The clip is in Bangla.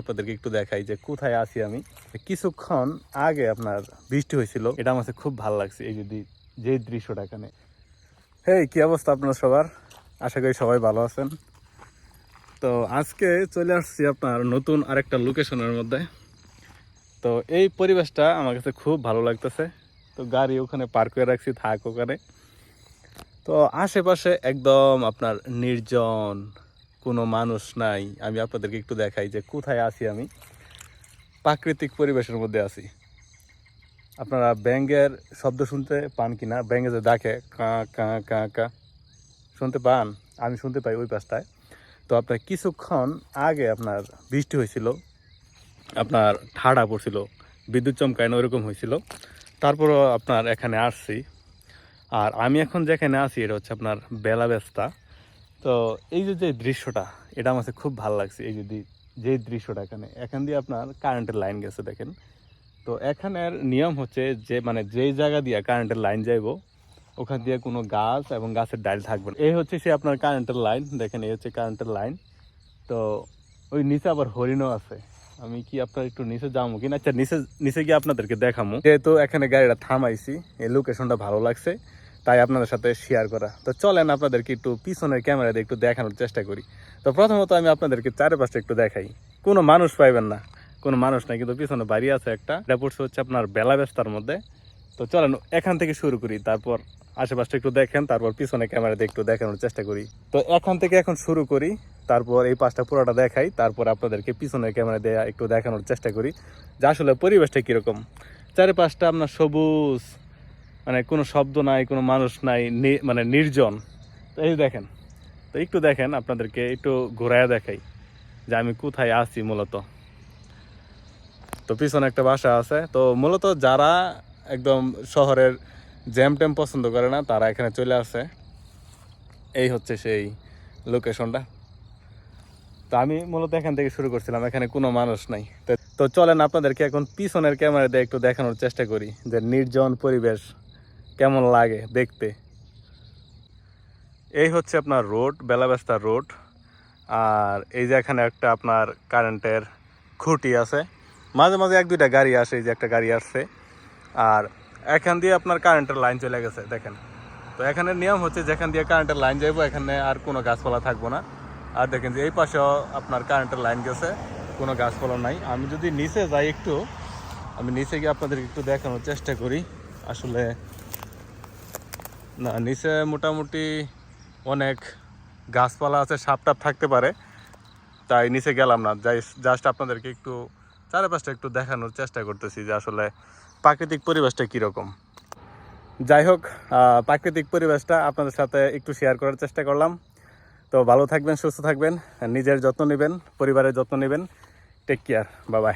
আপনাদেরকে একটু দেখাই যে কোথায় আছি আমি। কিছুক্ষণ আগে আপনার বৃষ্টি হয়েছিল, এটা আমার খুব ভালো লাগছে। এই যদি যে দৃশ্যটা এখানে, হেই কি অবস্থা আপনার সবার? আশা করি সবাই ভালো আছেন। তো আজকে চলে আসছি আপনার নতুন আরেকটা লোকেশনের মধ্যে। তো এই পরিবেশটা আমার কাছে খুব ভালো লাগতেছে। তো গাড়ি ওখানে পার্ক করে রাখছি, থাক ওখানে। তো আশেপাশে একদম আপনার নির্জন, কোনো মানুষ নাই। আমি আপনাদেরকে একটু দেখাই যে কোথায় আছি আমি। প্রাকৃতিক পরিবেশের মধ্যে আছি। আপনারা ব্যাঙের শব্দ শুনতে পান কিনা? ব্যাঙে যে ডাকে কা কা কা কা, শুনতে পান? আমি শুনতে পাই ওই পাশটায়। তো আপনার কিছুক্ষণ আগে আপনার বৃষ্টি হয়েছিল, আপনার ঠাডা পড়ছিল, বিদ্যুৎ চমকানো ওইরকম হয়েছিল। তারপরও আপনার এখানে আসছি। আর আমি এখন যেখানে আছি এটা হচ্ছে আপনার বেলা বেস্তা। তো এই যে দৃশ্যটা, এটা আমার খুব ভালো লাগছে। এই যদি যে দৃশ্যটা এখান দিয়ে আপনার কারেন্টের লাইন গেছে দেখেন। তো এখানের নিয়ম হচ্ছে যে যেই জায়গা দিয়ে কারেন্টের লাইন যাইব ওখান দিয়ে কোনো গাছ এবং গাছের ডাল থাকবে না। এই হচ্ছে সে আপনার কারেন্টের লাইন, দেখেন এই হচ্ছে কারেন্টের লাইন। তো ওই নিচে আবার হরিণও আছে। আমি কি আপনার একটু নিচে যাবো কিনা? আচ্ছা, নিচে গিয়ে আপনাদেরকে দেখাবো। যেহেতু এখানে গাড়িটা থামাইছি, এই লোকেশনটা ভালো লাগছে, তাই আপনাদের সাথে শেয়ার করা। তো চলেন আপনাদেরকে একটু পিছনের ক্যামেরা দিয়ে একটু দেখানোর চেষ্টা করি। তো প্রথমত আমি আপনাদেরকে চারপাশটা একটু দেখাই। কোনো মানুষ পাইবেন না, কোনো মানুষ নাই, কিন্তু পিছনে বাড়ি আছে একটা। এটা পড়ছে হচ্ছে আপনার বেলা বেস্তার মধ্যে। তো চলেন এখান থেকে শুরু করি, তারপর আশেপাশটা একটু দেখেন, তারপর পিছনে ক্যামেরা দিয়ে একটু দেখানোর চেষ্টা করি। তো এখান থেকে এখন শুরু করি, তারপর এই পাশটা পুরোটা দেখাই, তারপর আপনাদেরকে পিছনের ক্যামেরা দিয়ে একটু দেখানোর চেষ্টা করি যে আসলে পরিবেশটা কীরকম। চারিপাশটা আপনার সবুজ, কোনো শব্দ নাই, কোনো মানুষ নাই, নির্জন। তো এই দেখেন, তো একটু দেখেন, আপনাদেরকে একটু ঘোরায় দেখাই যে আমি কোথায় আছি মূলত। তো পিছনে একটা বাসা আছে। তো মূলত যারা একদম শহরের জ্যাম ট্যাম পছন্দ করে না, তারা এখানে চলে আসে। এই হচ্ছে সেই লোকেশনটা। তো আমি মূলত এখান থেকে শুরু করছিলাম, এখানে কোনো মানুষ নাই। তো চলেন আপনাদেরকে এখন পিছনের ক্যামেরা দিয়ে একটু দেখানোর চেষ্টা করি যে নির্জন পরিবেশ কেমন লাগে দেখতে। এই হচ্ছে আপনার রোড, বেলাবেস্তা রোড। আর এই যে এখানে একটা আপনার কারেন্টের খুঁটি আছে, মাঝে মাঝে এক দুইটা গাড়ি আসে, এই যে একটা গাড়ি আসছে। আর এখান দিয়ে আপনার কারেন্টের লাইন চলে গেছে দেখেন। তো এখানে নিয়ম হচ্ছে যেখান দিয়ে কারেন্টের লাইন যাইবো এখানে আর কোনো গাছপালা থাকবো না। আর দেখেন যে এই পাশেও আপনার কারেন্টের লাইন গেছে, কোনো গাছপালা নাই। আমি যদি নিচে যাই একটু, আমি নিচে গিয়ে আপনাদেরকে একটু দেখানোর চেষ্টা করি। আসলে না, নিচে মোটামুটি অনেক গাছপালা আছে, সাপ টাপ থাকতে পারে, তাই নিচে গেলাম না। জাস্ট আপনাদেরকে একটু চারপাশটা একটু দেখানোর চেষ্টা করতেছি যে আসলে প্রাকৃতিক পরিবেশটা কীরকম। যাই হোক, প্রাকৃতিক পরিবেশটা আপনাদের সাথে একটু শেয়ার করার চেষ্টা করলাম। তো ভালো থাকবেন, সুস্থ থাকবেন, নিজের যত্ন নেবেন, পরিবারের যত্ন নেবেন। Take care, bye by.